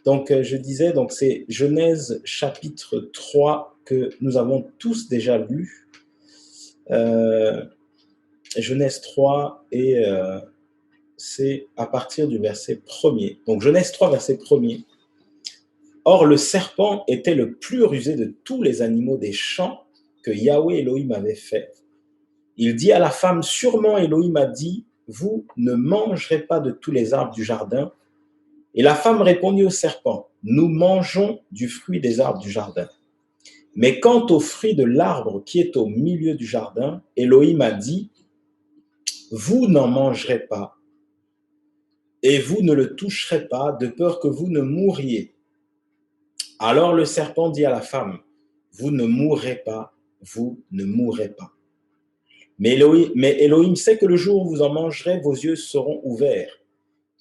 Donc, je disais, donc c'est Genèse chapitre 3 que nous avons tous déjà lu. Genèse 3 et c'est à partir du verset 1er. Donc, Genèse 3, verset 1er. Or, le serpent était le plus rusé de tous les animaux des champs que Yahweh Elohim avait fait. Il dit à la femme, sûrement Elohim a dit, vous ne mangerez pas de tous les arbres du jardin. Et la femme répondit au serpent, nous mangeons du fruit des arbres du jardin. Mais quant au fruit de l'arbre qui est au milieu du jardin, Elohim a dit, vous n'en mangerez pas, et vous ne le toucherez pas, de peur que vous ne mouriez. Alors le serpent dit à la femme, vous ne mourrez pas, vous ne mourrez pas. Mais Elohim sait que le jour où vous en mangerez, vos yeux seront ouverts,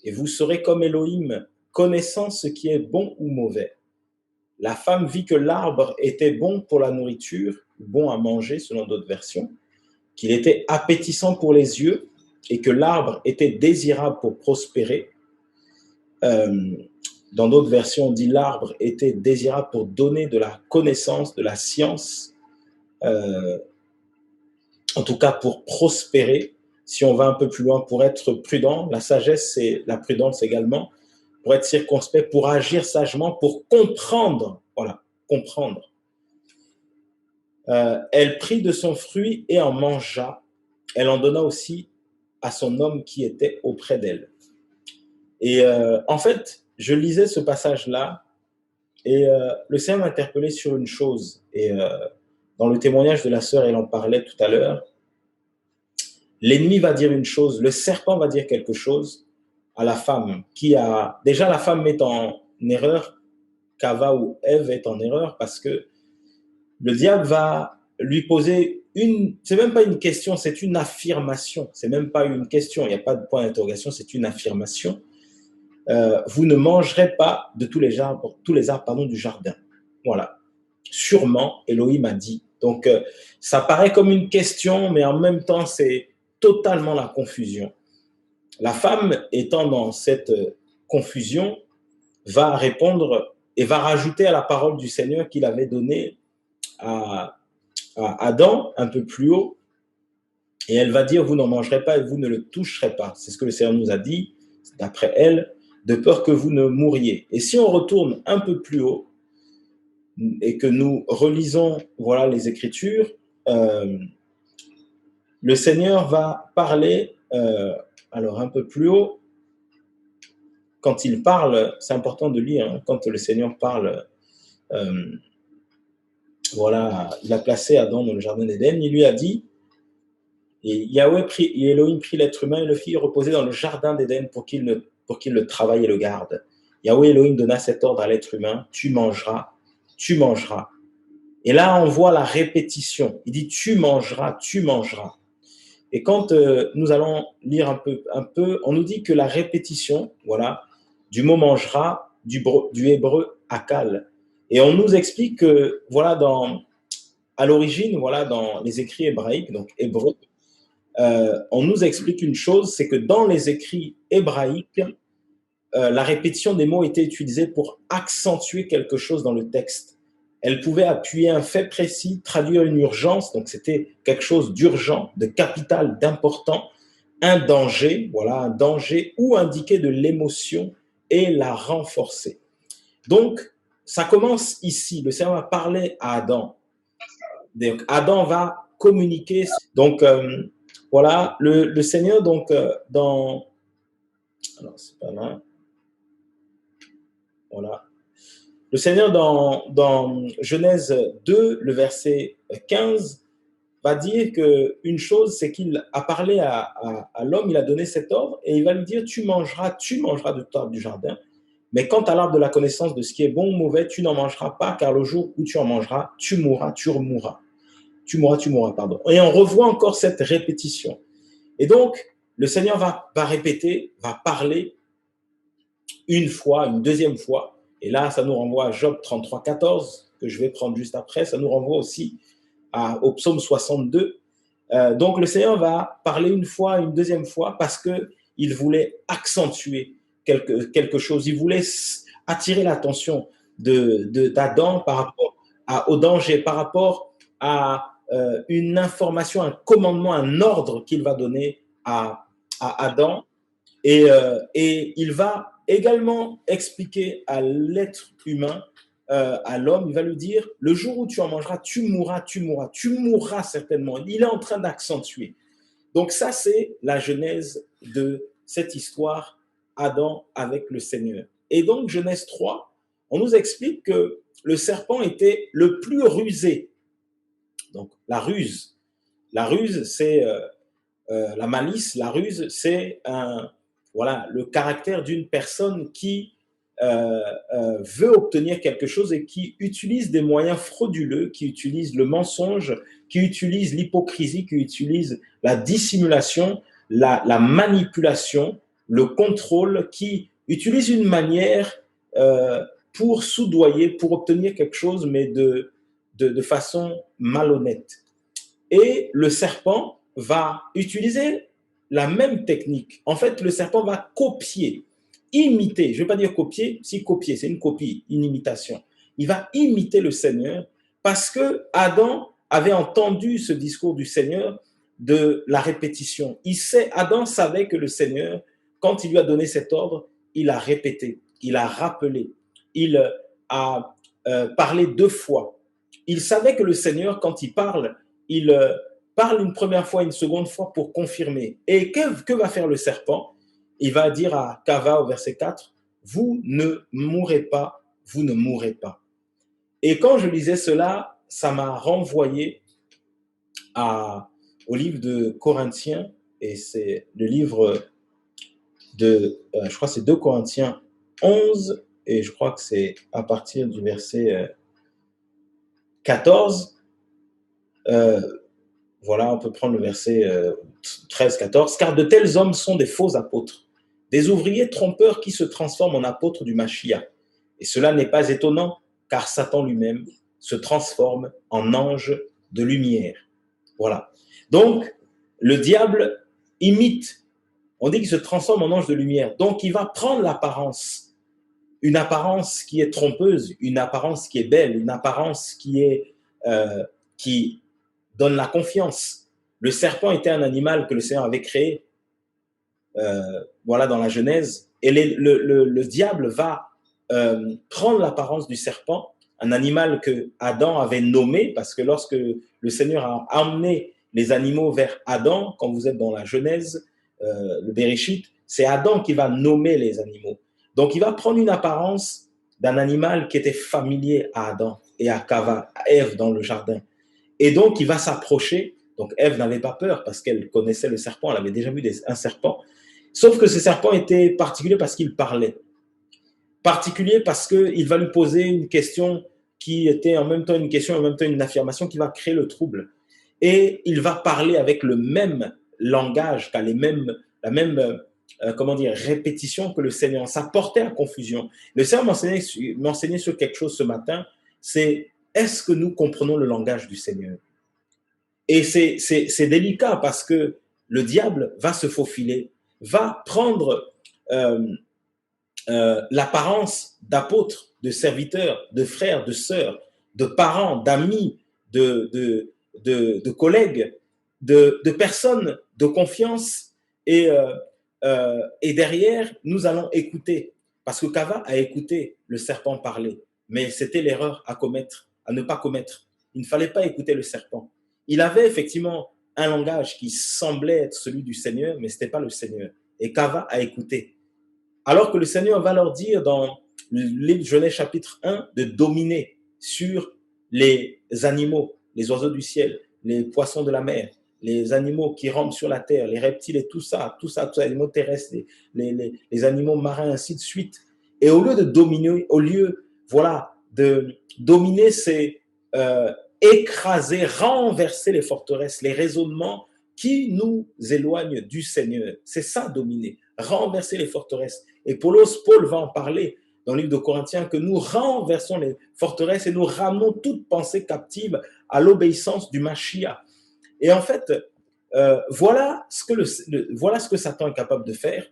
et vous serez comme Elohim, connaissant ce qui est bon ou mauvais. La femme vit que l'arbre était bon pour la nourriture, bon à manger selon d'autres versions, qu'il était appétissant pour les yeux et que l'arbre était désirable pour prospérer. Dans d'autres versions, on dit l'arbre était désirable pour donner de la connaissance, de la science, en tout cas pour prospérer. Si on va un peu plus loin, pour être prudent, la sagesse, c'est la prudence également, pour être circonspect, pour agir sagement, pour comprendre, voilà, comprendre. Elle prit de son fruit et en mangea. Elle en donna aussi à son homme qui était auprès d'elle. Et en fait, je lisais ce passage-là et le Seigneur m'a interpellé sur une chose. Et dans le témoignage de la sœur, elle en parlait tout à l'heure. L'ennemi va dire une chose, le serpent va dire quelque chose à la femme qui a... Déjà, la femme est en erreur, Kava ou Ève est en erreur parce que le diable va lui poser une... C'est même pas une question, c'est une affirmation. C'est même pas une question, il n'y a pas de point d'interrogation, c'est une affirmation. Vous ne mangerez pas de tous les arbres du jardin. Voilà. Sûrement, Elohim a dit. Donc, ça paraît comme une question, mais en même temps, c'est totalement la confusion. La femme, étant dans cette confusion, va répondre et va rajouter à la parole du Seigneur qu'il avait donnée à Adam un peu plus haut, et elle va dire, vous n'en mangerez pas et vous ne le toucherez pas. C'est ce que le Seigneur nous a dit, d'après elle, de peur que vous ne mouriez. Et si on retourne un peu plus haut et que nous relisons voilà, les Écritures, le Seigneur va parler, alors un peu plus haut, quand il parle, c'est important de lire, hein, quand le Seigneur parle, voilà, il a placé Adam dans le jardin d'Éden, il lui a dit, et Elohim prit l'être humain et le fit reposer dans le jardin d'Éden pour qu'il le travaille et le garde. Yahweh Elohim donna cet ordre à l'être humain, tu mangeras, tu mangeras. Et là, on voit la répétition. Il dit, tu mangeras, tu mangeras. Et quand nous allons lire un peu, on nous dit que la répétition, voilà, du mot mangera, du hébreu akal. Et on nous explique que, voilà, à l'origine, voilà, dans les écrits hébraïques, donc hébreux, on nous explique une chose, c'est que dans les écrits hébraïques, la répétition des mots était utilisée pour accentuer quelque chose dans le texte. Elle pouvait appuyer un fait précis, traduire une urgence, donc c'était quelque chose d'urgent, de capital, d'important, un danger, voilà, un danger, ou indiquer de l'émotion et la renforcer. Donc, ça commence ici. Le Seigneur va parler à Adam. Donc, Adam va communiquer. Donc, voilà, le Seigneur, donc, dans... Alors, c'est pas là. Voilà. Le Seigneur, dans Genèse 2, le verset 15, va dire qu'une chose, c'est qu'il a parlé à l'homme, il a donné cet ordre, et il va lui dire, tu mangeras de tout arbre du jardin, mais quant à l'arbre de la connaissance de ce qui est bon ou mauvais, tu n'en mangeras pas, car le jour où tu en mangeras, tu mourras, pardon. Et on revoit encore cette répétition. Et donc, le Seigneur va répéter, va parler une fois, une deuxième fois. Et là, ça nous renvoie à Job 33, 14, que je vais prendre juste après. Ça nous renvoie aussi au psaume 62. Donc, le Seigneur va parler une fois, une deuxième fois, parce qu'il voulait accentuer quelque chose. Il voulait attirer l'attention d'Adam par rapport au danger, par rapport à une information, un commandement, un ordre qu'il va donner à Adam. Et il va également expliquer à l'être humain, à l'homme, il va lui dire, le jour où tu en mangeras, tu mourras, tu mourras, tu mourras certainement. Il est en train d'accentuer. Donc ça, c'est la genèse de cette histoire, Adam avec le Seigneur. Et donc, Genèse 3, on nous explique que le serpent était le plus rusé. Donc, la ruse, c'est la malice, la ruse, c'est voilà, le caractère d'une personne qui veut obtenir quelque chose et qui utilise des moyens frauduleux, qui utilise le mensonge, qui utilise l'hypocrisie, qui utilise la dissimulation, la manipulation, le contrôle, qui utilise une manière pour soudoyer, pour obtenir quelque chose, mais de façon malhonnête. Et le serpent va utiliser la même technique. En fait, le serpent va copier, imiter, je ne vais pas dire copier, si copier, c'est une copie, une imitation. Il va imiter le Seigneur parce que Adam avait entendu ce discours du Seigneur de la répétition. Adam savait que le Seigneur, quand il lui a donné cet ordre, il a répété, il a rappelé, il a parlé 2 fois. Il savait que le Seigneur, quand il parle parle une première fois, une seconde fois pour confirmer. Et que va faire le serpent? Il va dire à Kava au verset 4, vous ne mourrez pas, vous ne mourrez pas. Et quand je lisais cela, ça m'a renvoyé au livre de Corinthiens, et c'est le livre je crois que c'est 2 Corinthiens 11, et je crois que c'est à partir du verset 14. Voilà, on peut prendre le verset 13-14. Car de tels hommes sont des faux apôtres, des ouvriers trompeurs qui se transforment en apôtres du Mashiach. Et cela n'est pas étonnant, car Satan lui-même se transforme en ange de lumière. Voilà. Donc, le diable imite. On dit qu'il se transforme en ange de lumière. Donc, il va prendre l'apparence. Une apparence qui est trompeuse, une apparence qui est belle, une apparence qui donne la confiance. Le serpent était un animal que le Seigneur avait créé, voilà, dans la Genèse. Et le diable va prendre l'apparence du serpent, un animal que Adam avait nommé, parce que lorsque le Seigneur a amené les animaux vers Adam, quand vous êtes dans la Genèse, le Bereshit, c'est Adam qui va nommer les animaux. Donc, il va prendre une apparence d'un animal qui était familier à Adam et à Kava, à Ève dans le jardin. Et donc, il va s'approcher. Donc, Ève n'avait pas peur parce qu'elle connaissait le serpent. Elle avait déjà vu un serpent. Sauf que ce serpent était particulier parce qu'il parlait. Particulier parce qu'il va lui poser une question qui était en même temps une question, en même temps une affirmation qui va créer le trouble. Et il va parler avec le même langage, la même répétition que le Seigneur. Ça portait à confusion. Le Seigneur m'enseignait sur quelque chose ce matin, c'est est-ce que nous comprenons le langage du Seigneur? Et c'est délicat parce que le diable va se faufiler, va prendre l'apparence d'apôtre, de serviteur, de frère, de sœur, de parents, d'amis, de collègues, de personnes de confiance. Et derrière, nous allons écouter. Parce que Kava a écouté le serpent parler. Mais c'était l'erreur à commettre, à ne pas commettre. Il ne fallait pas écouter le serpent. Il avait effectivement un langage qui semblait être celui du Seigneur, mais ce n'était pas le Seigneur. Et Kava a écouté. Alors que le Seigneur va leur dire dans le livre de Genèse chapitre 1 de dominer sur les animaux, les oiseaux du ciel, les poissons de la mer, les animaux qui rampent sur la terre, les reptiles et tous les animaux terrestres, les animaux marins, ainsi de suite. Et au lieu de dominer, de dominer, c'est écraser, renverser les forteresses, les raisonnements qui nous éloignent du Seigneur. C'est ça, dominer, renverser les forteresses. Et Paul va en parler dans le livre de Corinthiens, que nous renversons les forteresses et nous ramenons toute pensée captive à l'obéissance du Mashiach. Et en fait, voilà ce que Satan est capable de faire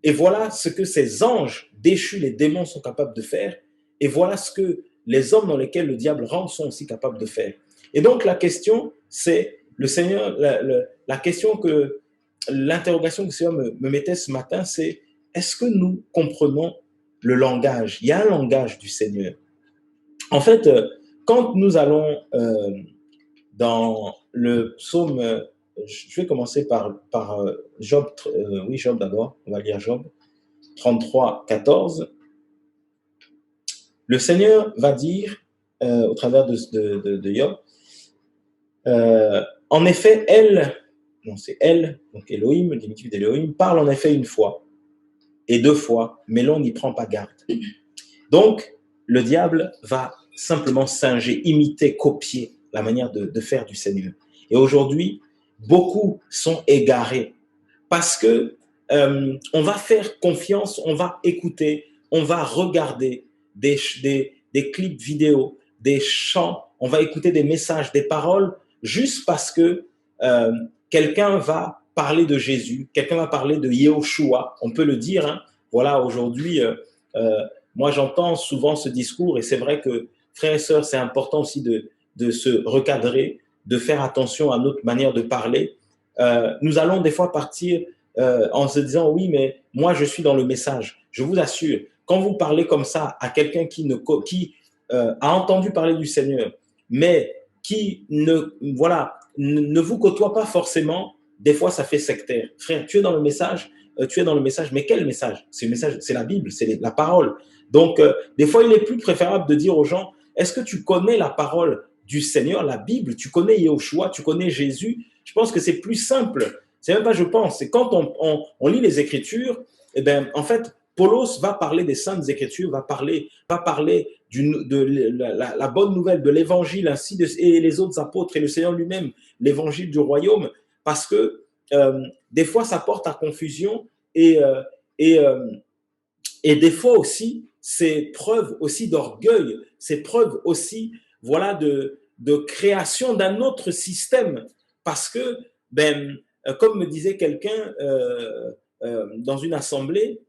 Et voilà ce que ces anges déchus, les démons, sont capables de faire. Et voilà ce que les hommes dans lesquels le diable rentre sont aussi capables de faire. Et donc la question, c'est le Seigneur, la question que l'interrogation que le Seigneur me mettait ce matin, c'est est-ce que nous comprenons le langage? Il y a un langage du Seigneur. En fait, quand nous allons dans le psaume, je vais commencer par Job, oui, Job d'abord, on va lire Job 33, 14. Le Seigneur va dire, au travers de Job, en effet, elle, donc Elohim, le diminutif d'Elohim, parle en effet une fois et deux fois, mais l'on n'y prend pas garde. Donc, le diable va simplement singer, imiter, copier la manière de faire du Seigneur. Et aujourd'hui, beaucoup sont égarés parce que on va faire confiance, on va écouter, on va regarder des clips vidéo, des chants, on va écouter des messages, des paroles, juste parce que quelqu'un va parler de Jésus, quelqu'un va parler de Yehoshua, on peut le dire, hein. Voilà, aujourd'hui, moi j'entends souvent ce discours et c'est vrai que, frères et sœurs, c'est important aussi de se recadrer, de faire attention à notre manière de parler. Nous allons des fois partir en se disant oui, mais moi je suis dans le message. Je vous assure, quand vous parlez comme ça à quelqu'un qui a entendu parler du Seigneur, mais qui ne vous côtoie pas forcément, des fois ça fait sectaire. Frère, tu es dans le message, mais quel message? C'est le message, c'est la Bible, c'est la parole. Donc, des fois, il est plus préférable de dire aux gens, est-ce que tu connais la parole du Seigneur, la Bible? Tu connais Yehoshua, tu connais Jésus? Je pense que c'est plus simple. C'est même pas je pense, c'est quand on lit les Écritures, eh bien, en fait, Paulos va parler des Saintes Écritures, va parler de la bonne nouvelle, de l'Évangile, ainsi et les autres apôtres et le Seigneur lui-même, l'Évangile du royaume, parce que des fois, ça porte à confusion et, euh, et, euh, et des fois aussi, c'est preuve aussi d'orgueil, c'est preuve aussi, voilà, de création d'un autre système. Parce que, comme me disait quelqu'un dans une assemblée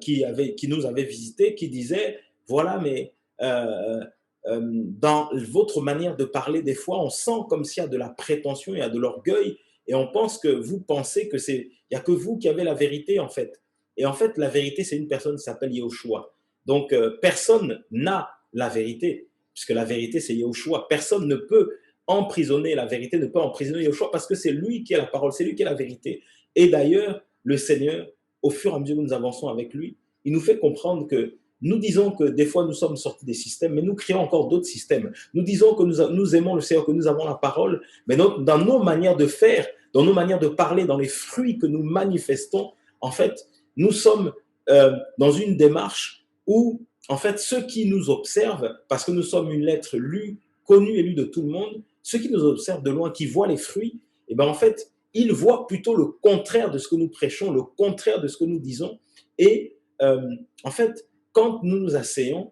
qui nous avait visité, qui disait, voilà, mais dans votre manière de parler, des fois, on sent comme s'il y a de la prétention, il y a de l'orgueil, et on pense que vous pensez que il n'y a que vous qui avez la vérité, en fait. Et en fait, la vérité, c'est une personne qui s'appelle Yehoshua. Donc, personne n'a la vérité, puisque la vérité, c'est Yehoshua. Personne ne peut emprisonner la vérité, ne peut emprisonner Yehoshua, parce que c'est lui qui est la parole, c'est lui qui est la vérité. Et d'ailleurs, le Seigneur, au fur et à mesure que nous avançons avec lui, il nous fait comprendre que nous disons que des fois nous sommes sortis des systèmes, mais nous créons encore d'autres systèmes. Nous disons que nous aimons le Seigneur, que nous avons la parole, mais dans nos manières de faire, dans nos manières de parler, dans les fruits que nous manifestons, en fait, nous sommes dans une démarche où, en fait, ceux qui nous observent, parce que nous sommes une lettre lue, connue et lue de tout le monde, ceux qui nous observent de loin, qui voient les fruits, et ben en fait, ils voient plutôt le contraire de ce que nous prêchons, le contraire de ce que nous disons. Et en fait, quand nous nous asseyons,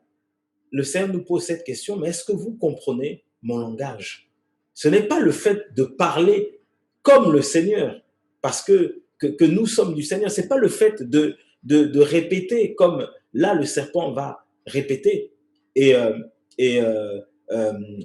le Seigneur nous pose cette question, mais est-ce que vous comprenez mon langage? Ce n'est pas le fait de parler comme le Seigneur, parce que nous sommes du Seigneur. Ce n'est pas le fait de répéter comme là le serpent va répéter. Et, et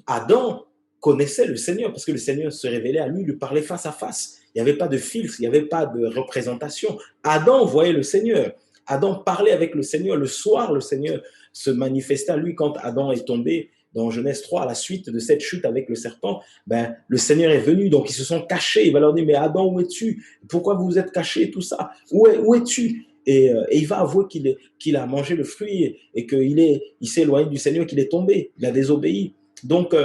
Adam connaissait le Seigneur, parce que le Seigneur se révélait à lui, lui parlait face à face. Il n'y avait pas de filtre, il n'y avait pas de représentation. Adam voyait le Seigneur. Adam parlait avec le Seigneur. Le soir, le Seigneur se manifestait à lui quand Adam est tombé dans Genèse 3, à la suite de cette chute avec le serpent. Le Seigneur est venu, donc ils se sont cachés. Il va leur dire, mais Adam, où es-tu? Pourquoi vous vous êtes cachés, tout ça? Où es-tu? Et il va avouer qu'il a mangé le fruit et qu'il s'est éloigné du Seigneur, qu'il est tombé, il a désobéi. Donc,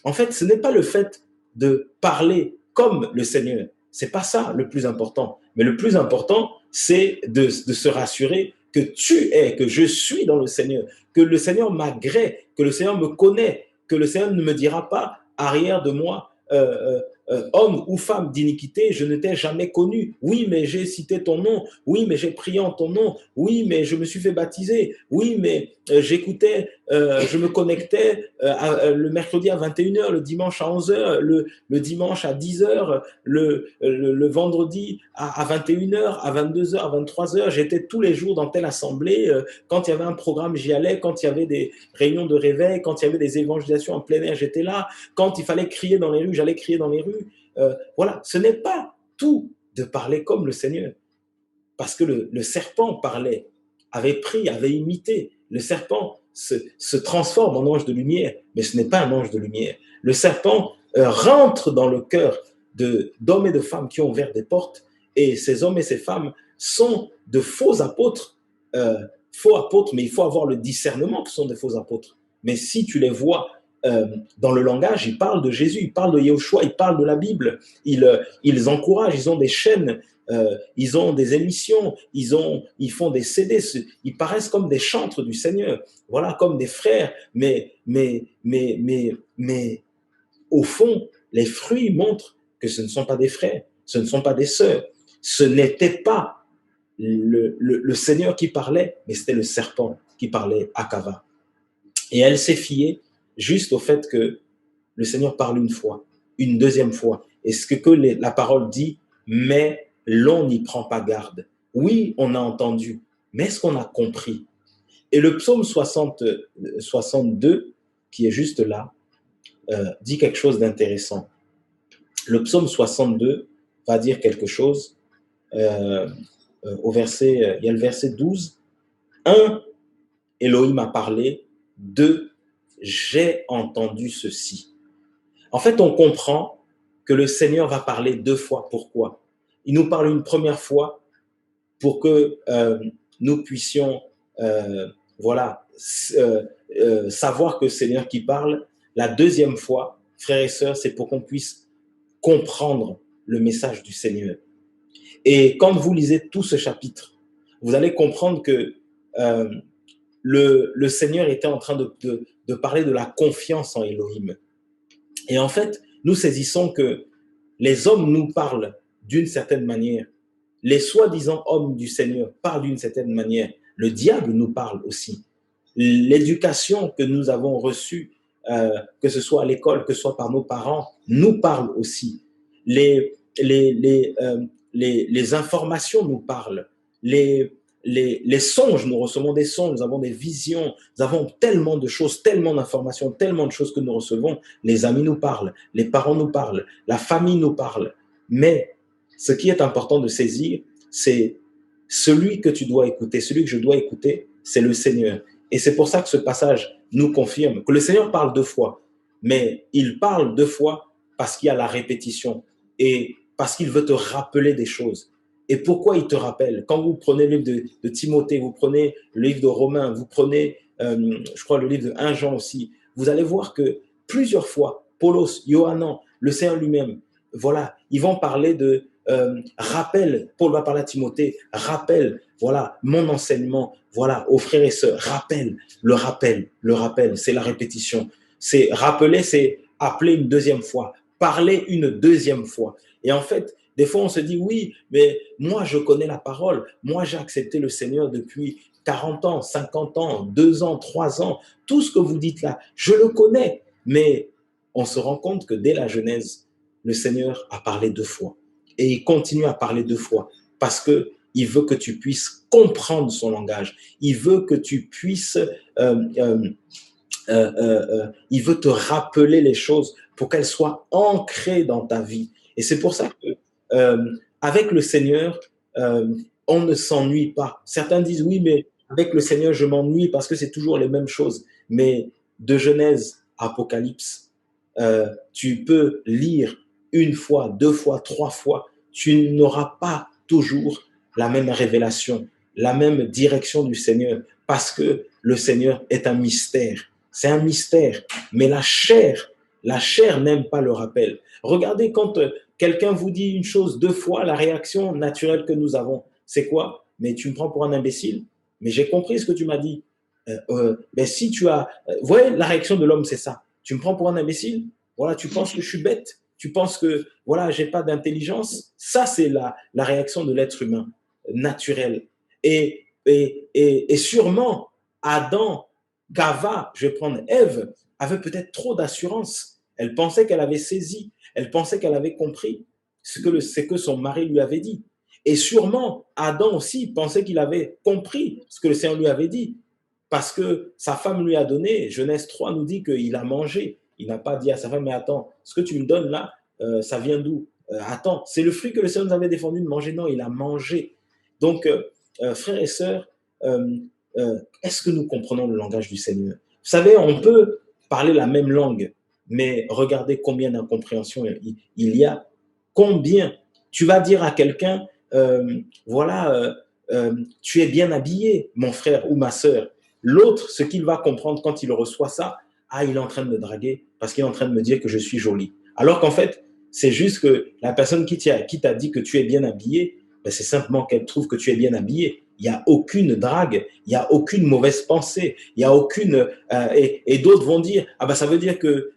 en fait, ce n'est pas le fait de parler comme le Seigneur. C'est pas ça le plus important. Mais le plus important, c'est de se rassurer que que je suis dans le Seigneur, que le Seigneur m'agrée, que le Seigneur me connaît, que le Seigneur ne me dira pas arrière de moi, homme ou femme d'iniquité, je ne t'ai jamais connu. Oui, mais j'ai cité ton nom. Oui, mais j'ai prié en ton nom. Oui, mais je me suis fait baptiser. Oui, mais j'écoutais, je me connectais le mercredi à 21 h, le dimanche à 11 h, le dimanche à 10 h, le vendredi à 21 h, à 22 h, à 23 h. J'étais tous les jours dans telle assemblée. Quand il y avait un programme, j'y allais. Quand il y avait des réunions de réveil, quand il y avait des évangélisations en plein air, j'étais là. Quand il fallait crier dans les rues, j'allais crier dans les rues. Voilà, ce n'est pas tout de parler comme le Seigneur. Parce que le serpent parlait, avait pris, avait imité. Le serpent se transforme en ange de lumière, mais ce n'est pas un ange de lumière. Le serpent rentre dans le cœur d'hommes et de femmes qui ont ouvert des portes, et ces hommes et ces femmes sont de faux apôtres, mais il faut avoir le discernement que ce sont des faux apôtres. Mais si tu les vois dans le langage, ils parlent de Jésus, ils parlent de Yahushua, ils parlent de la Bible, ils encouragent, ils ont des chaînes, ils ont des émissions, ils font des CD, ils paraissent comme des chantres du Seigneur, voilà, comme des frères, mais au fond, les fruits montrent que ce ne sont pas des frères, ce ne sont pas des sœurs, ce n'était pas le Seigneur qui parlait, mais c'était le serpent qui parlait à Cava. Et elle s'est fiée juste au fait que le Seigneur parle une fois, une deuxième fois. Et ce que la parole dit, mais l'on n'y prend pas garde. Oui, on a entendu, mais est-ce qu'on a compris? Et le psaume 62, qui est juste là, dit quelque chose d'intéressant. Le psaume 62 va dire quelque chose au verset, il y a le verset 12. 1, Elohim a parlé. 2, j'ai entendu ceci. En fait, on comprend que le Seigneur va parler 2 fois. Pourquoi? Il nous parle une première fois pour que nous puissions voilà, savoir que le Seigneur qui parle. La deuxième fois, frères et sœurs, c'est pour qu'on puisse comprendre le message du Seigneur. Et quand vous lisez tout ce chapitre, vous allez comprendre que le Seigneur était en train de parler de la confiance en Elohim. Et en fait, nous saisissons que les hommes nous parlent d'une certaine manière. Les soi-disant hommes du Seigneur parlent d'une certaine manière. Le diable nous parle aussi. L'éducation que nous avons reçue, que ce soit à l'école, que ce soit par nos parents, nous parle aussi. Les informations nous parlent. Les songes, nous recevons des songes, nous avons des visions, nous avons tellement de choses, tellement d'informations, tellement de choses que nous recevons. Les amis nous parlent, les parents nous parlent, la famille nous parle. Mais ce qui est important de saisir, c'est celui que tu dois écouter, celui que je dois écouter, c'est le Seigneur. Et c'est pour ça que ce passage nous confirme que le Seigneur parle 2 fois, mais il parle 2 fois parce qu'il y a la répétition et parce qu'il veut te rappeler des choses. Et pourquoi il te rappelle? Quand vous prenez le livre de Timothée, vous prenez le livre de Romains, vous prenez, je crois, le livre de 1 Jean aussi, vous allez voir que plusieurs fois, Paulos, Yohanan, le Seigneur lui-même, voilà, ils vont parler de rappel. Paul va parler à Timothée, rappel, voilà, mon enseignement, voilà, aux frères et sœurs, rappel, c'est la répétition. C'est rappeler, c'est appeler une deuxième fois, parler une deuxième fois. Et en fait, des fois, on se dit, oui, mais moi, je connais la parole. Moi, j'ai accepté le Seigneur depuis 40 ans, 50 ans, 2 ans, 3 ans. Tout ce que vous dites là, je le connais. Mais on se rend compte que dès la Genèse, le Seigneur a parlé 2 fois. Et il continue à parler 2 fois parce qu'il veut que tu puisses comprendre son langage. Il veut que tu puisses... il veut te rappeler les choses pour qu'elles soient ancrées dans ta vie. Et c'est pour ça que avec le Seigneur, on ne s'ennuie pas. Certains disent oui, mais avec le Seigneur, je m'ennuie parce que c'est toujours les mêmes choses. Mais de Genèse à Apocalypse, tu peux lire 1 fois, 2 fois, 3 fois. Tu n'auras pas toujours la même révélation, la même direction du Seigneur parce que le Seigneur est un mystère. C'est un mystère. Mais la chair n'aime pas le rappel. Regardez quand quelqu'un vous dit une chose 2 fois, la réaction naturelle que nous avons, c'est quoi? Mais tu me prends pour un imbécile? Mais j'ai compris ce que tu m'as dit. Mais si tu as... vous voyez, la réaction de l'homme, c'est ça. Tu me prends pour un imbécile? Voilà, tu penses que je suis bête? tu penses que, voilà, j'ai pas d'intelligence. Ça, c'est la réaction de l'être humain naturel. Et sûrement, Adam, Gava, je vais prendre Ève, avait peut-être trop d'assurance. Elle pensait qu'elle avait saisi, elle pensait qu'elle avait compris ce que son mari lui avait dit. Et sûrement, Adam aussi pensait qu'il avait compris ce que le Seigneur lui avait dit, parce que sa femme lui a donné. Genèse 3 nous dit qu'il a mangé. Il n'a pas dit à sa femme, mais attends, ce que tu me donnes là, ça vient d'où? Attends, c'est le fruit que le Seigneur nous avait défendu de manger. Non, il a mangé. Donc, frères et sœurs, est-ce que nous comprenons le langage du Seigneur? Vous savez, on peut parler la même langue, mais regardez combien d'incompréhension il y a. Combien tu vas dire à quelqu'un, voilà, tu es bien habillé, mon frère ou ma sœur. L'autre, ce qu'il va comprendre quand il reçoit ça, ah, il est en train de me draguer parce qu'il est en train de me dire que je suis jolie. Alors qu'en fait, c'est juste que la personne qui t'a dit que tu es bien habillé, ben c'est simplement qu'elle trouve que tu es bien habillé. Il n'y a aucune drague, il n'y a aucune mauvaise pensée, il n'y a aucune... et d'autres vont dire, ah ben ça veut dire que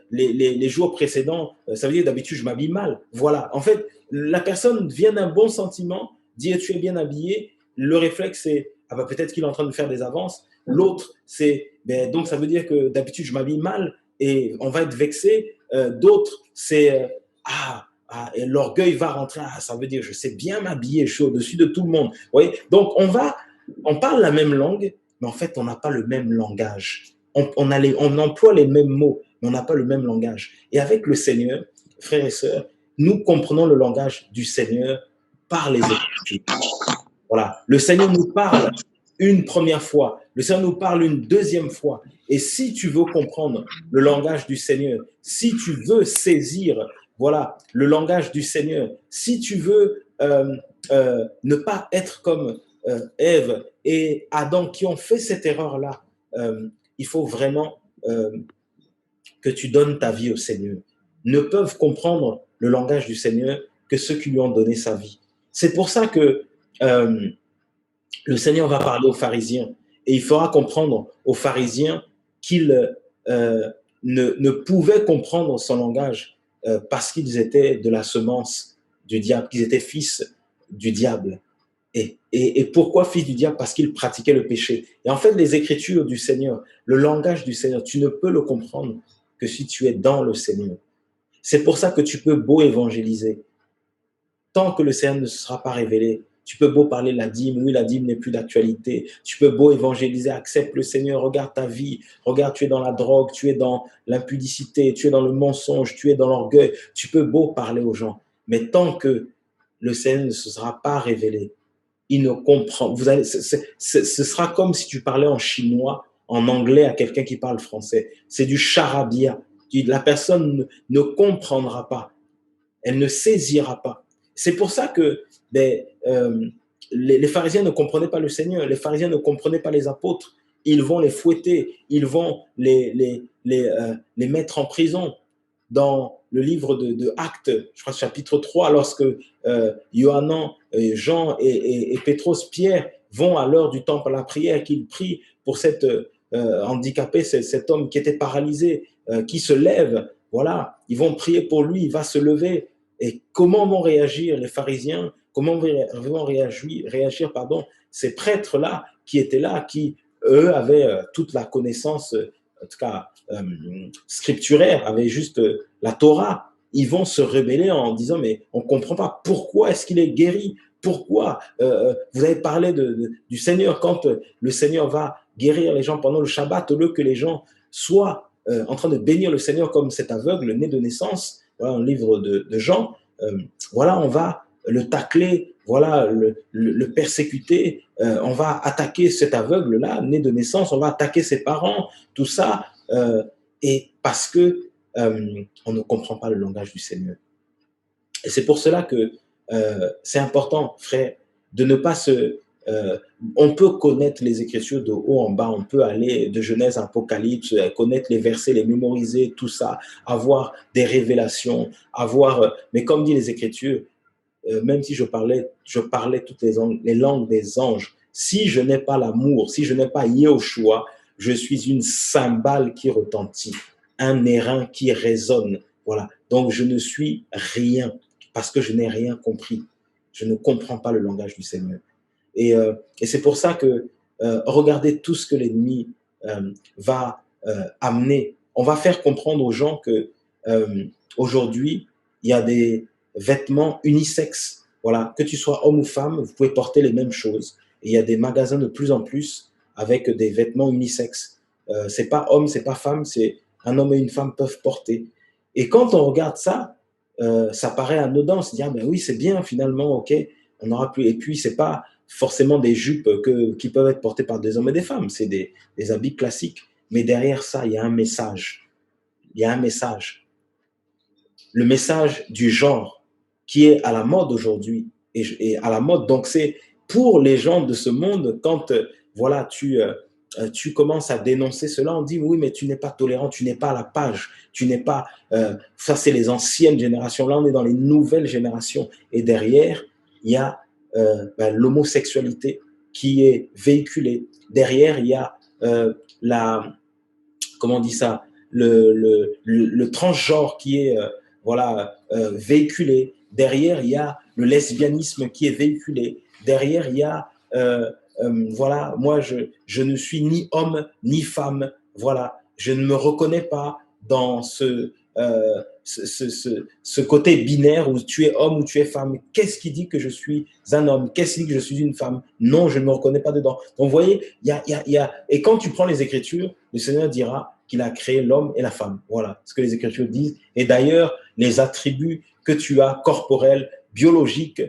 les jours précédents, ça veut dire d'habitude je m'habille mal. Voilà, en fait, la personne vient d'un bon sentiment, dit tu es bien habillé, le réflexe c'est, ah ben peut-être qu'il est en train de faire des avances. L'autre, c'est, ben, donc ça veut dire que d'habitude je m'habille mal et on va être vexé. D'autres, c'est, et l'orgueil va rentrer, ça veut dire je sais bien m'habiller, je suis au-dessus de tout le monde. Vous voyez. Donc on parle la même langue, mais en fait on n'a pas le même langage. On emploie les mêmes mots, mais on n'a pas le même langage. Et avec le Seigneur, frères et sœurs, nous comprenons le langage du Seigneur par les Écritures. Voilà. Le Seigneur nous parle une première fois, le Seigneur nous parle une deuxième fois. Et si tu veux comprendre le langage du Seigneur, si tu veux saisir, voilà, le langage du Seigneur, si tu veux ne pas être comme Ève et Adam qui ont fait cette erreur-là, il faut vraiment que tu donnes ta vie au Seigneur. Ne peuvent comprendre le langage du Seigneur que ceux qui lui ont donné sa vie. C'est pour ça que le Seigneur va parler aux pharisiens et il fera comprendre aux pharisiens qu'ils ne pouvaient comprendre son langage parce qu'ils étaient de la semence du diable, qu'ils étaient fils du diable. Et pourquoi fils du diable? Parce qu'ils pratiquaient le péché. Et en fait, les écritures du Seigneur, le langage du Seigneur, tu ne peux le comprendre que si tu es dans le Seigneur. C'est pour ça que tu peux beau évangéliser. Tant que le Seigneur ne se sera pas révélé, tu peux beau parler de la dîme, oui, la dîme n'est plus d'actualité. Tu peux beau évangéliser, accepte le Seigneur, regarde ta vie, regarde, tu es dans la drogue, tu es dans l'impudicité, tu es dans le mensonge, tu es dans l'orgueil. Tu peux beau parler aux gens, mais tant que le Seigneur ne se sera pas révélé, il ne comprend. Ce sera comme si tu parlais en chinois, en anglais à quelqu'un qui parle français. C'est du charabia. La personne ne comprendra pas. Elle ne saisira pas. C'est pour ça que les pharisiens ne comprenaient pas le Seigneur. Les pharisiens ne comprenaient pas les apôtres. Ils vont les fouetter. Ils vont les mettre en prison. Dans le livre de Actes, je crois chapitre 3, lorsque Yohanan, Jean et Pétros, Pierre vont à l'heure du temple à la prière, qu'ils prient pour cet handicapé, cet homme qui était paralysé, qui se lève, voilà, ils vont prier pour lui, il va se lever. Et comment vont réagir les pharisiens? Comment vont réagir ces prêtres-là qui étaient là, qui, eux, avaient toute la connaissance, en tout cas scripturaire, avaient juste la Torah. Ils vont se rebeller en disant, mais on ne comprend pas pourquoi est-ce qu'il est guéri? Pourquoi vous avez parlé du Seigneur quand le Seigneur va guérir les gens pendant le Shabbat, au lieu que les gens soient en train de bénir le Seigneur comme cet aveugle né de naissance, voilà, un livre de Jean, voilà, on va le tacler, voilà, le persécuter, on va attaquer cet aveugle-là, né de naissance, on va attaquer ses parents, tout ça, et parce que on ne comprend pas le langage du Seigneur. Et c'est pour cela que c'est important, frère, de ne pas se... on peut connaître les Écritures de haut en bas, on peut aller de Genèse à Apocalypse, connaître les versets, les mémoriser, tout ça, avoir des révélations, avoir... mais comme dit les Écritures, même si je parlais toutes les langues des anges, si je n'ai pas l'amour, si je n'ai pas Yahushua, je suis une cymbale qui retentit, un airain qui résonne. Voilà. Donc, je ne suis rien parce que je n'ai rien compris. Je ne comprends pas le langage du Seigneur. Et c'est pour ça que regardez tout ce que l'ennemi va amener. On va faire comprendre aux gens que aujourd'hui, il y a des vêtements unisexes. Voilà, que tu sois homme ou femme, vous pouvez porter les mêmes choses. Et il y a des magasins de plus en plus avec des vêtements unisexes. C'est pas homme, c'est pas femme, c'est un homme et une femme peuvent porter. Et quand on regarde ça, ça paraît anodin. On se dit, ah ben oui, c'est bien finalement, ok, on aura plus. Et puis, c'est pas forcément des jupes qui peuvent être portées par des hommes et des femmes, c'est des habits classiques. Mais derrière ça, il y a un message. Il y a un message. Le message du genre qui est à la mode aujourd'hui et à la mode. Donc, c'est pour les gens de ce monde, quand voilà, tu commences à dénoncer cela, on dit oui, mais tu n'es pas tolérant, tu n'es pas à la page, tu n'es pas. Ça, c'est les anciennes générations. Là, on est dans les nouvelles générations. Et derrière, il y a l'homosexualité qui est véhiculée. Derrière, il y a la. Comment on dit ça, le transgenre qui est véhiculé. Derrière, il y a le lesbianisme qui est véhiculé. Derrière, il y a voilà, moi je ne suis ni homme ni femme. Voilà, je ne me reconnais pas dans ce côté binaire où tu es homme ou tu es femme. Qu'est-ce qui dit que je suis un homme? Qu'est-ce qui dit que je suis une femme? Non, je ne me reconnais pas dedans. Donc, vous voyez, et quand tu prends les Écritures, le Seigneur dira qu'il a créé l'homme et la femme. Voilà ce que les Écritures disent. Et d'ailleurs, les attributs que tu as, corporels, biologiques,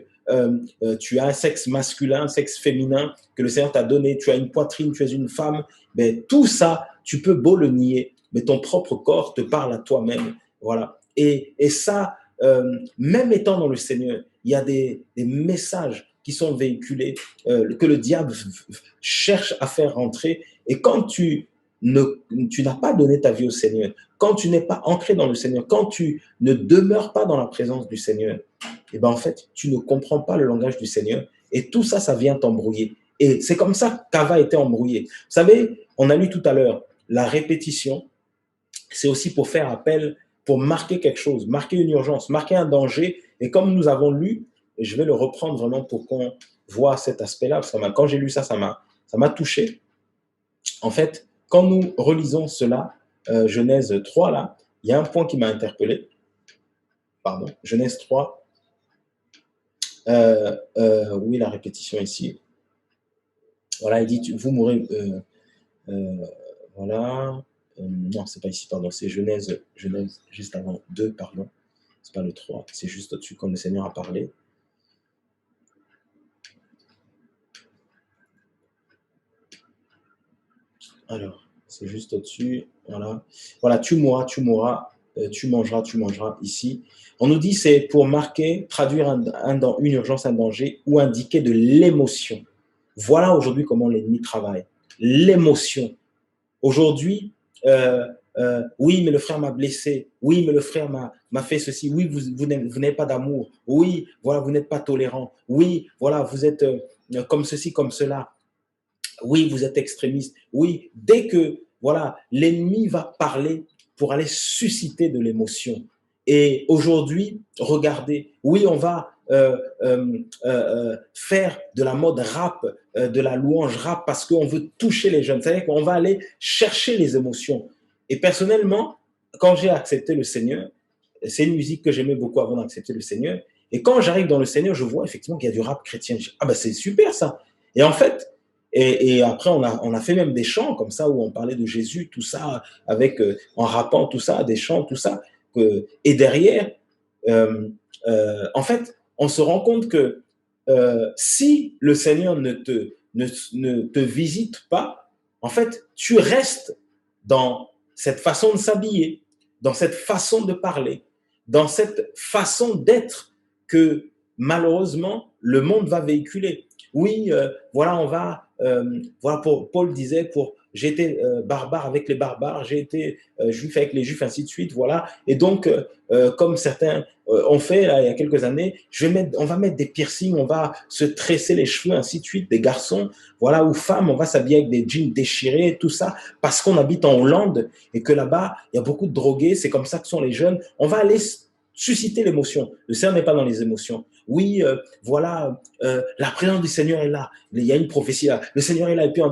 tu as un sexe masculin, un sexe féminin que le Seigneur t'a donné, tu as une poitrine, tu es une femme, mais tout ça, tu peux beau le nier, mais ton propre corps te parle à toi-même. Voilà. Et ça, même étant dans le Seigneur, il y a des messages qui sont véhiculés, que le diable cherche à faire rentrer. Et quand tu n'as pas donné ta vie au Seigneur, quand tu n'es pas ancré dans le Seigneur, quand tu ne demeures pas dans la présence du Seigneur, et ben en fait, tu ne comprends pas le langage du Seigneur. Et tout ça, ça vient t'embrouiller. Et c'est comme ça qu'Ava était embrouillé. Vous savez, on a lu tout à l'heure, la répétition, c'est aussi pour faire appel, pour marquer quelque chose, marquer une urgence, marquer un danger. Et comme nous avons lu, et je vais le reprendre vraiment pour qu'on voit cet aspect-là, parce que quand j'ai lu ça, ça m'a touché. En fait, quand nous relisons cela, Genèse 3, là, il y a un point qui m'a interpellé. Pardon, Genèse 3. Oui, la répétition ici. Voilà, il dit, vous mourrez. Voilà. Non, c'est pas ici, pardon. C'est Genèse juste avant 2, pardon. C'est pas le 3, c'est juste au-dessus quand le Seigneur a parlé. Alors, c'est juste au-dessus. Voilà. Voilà, tu mourras, tu mangeras ici. On nous dit c'est pour marquer, traduire une urgence, un danger ou indiquer de l'émotion. Voilà aujourd'hui comment l'ennemi travaille. L'émotion. Aujourd'hui, oui, mais le frère m'a blessé. Oui, mais le frère m'a fait ceci. Oui, vous n'avez pas d'amour. Oui, voilà, vous n'êtes pas tolérant. Oui, voilà, vous êtes comme ceci, comme cela. Oui, vous êtes extrémiste. Oui, dès que voilà, l'ennemi va parler pour aller susciter de l'émotion. Et aujourd'hui, regardez, oui, on va faire de la mode rap, de la louange rap parce qu'on veut toucher les jeunes. C'est-à-dire qu'on va aller chercher les émotions. Et personnellement, quand j'ai accepté le Seigneur, c'est une musique que j'aimais beaucoup avant d'accepter le Seigneur. Et quand j'arrive dans le Seigneur, je vois effectivement qu'il y a du rap chrétien. Je dis, ah ben c'est super ça. Et en fait, et après, on a fait même des chants comme ça où on parlait de Jésus, tout ça, avec en rappant tout ça, des chants, tout ça. Et derrière, en fait, on se rend compte que si le Seigneur ne te visite pas, en fait, tu restes dans cette façon de s'habiller, dans cette façon de parler, dans cette façon d'être que malheureusement le monde va véhiculer. Oui, voilà, on va, voilà, Paul disait, j'ai été barbare avec les barbares, j'ai été juif avec les juifs, ainsi de suite, voilà. Et donc, comme certains ont fait là, il y a quelques années, on va mettre des piercings, on va se tresser les cheveux, ainsi de suite, des garçons, voilà, ou femmes, on va s'habiller avec des jeans déchirés, tout ça, parce qu'on habite en Hollande et que là-bas, il y a beaucoup de drogués, c'est comme ça que sont les jeunes. On va aller susciter l'émotion. Le Seigneur n'est pas dans les émotions. Oui, voilà, la présence du Seigneur est là. Il y a une prophétie là. Le Seigneur est là. Et puis,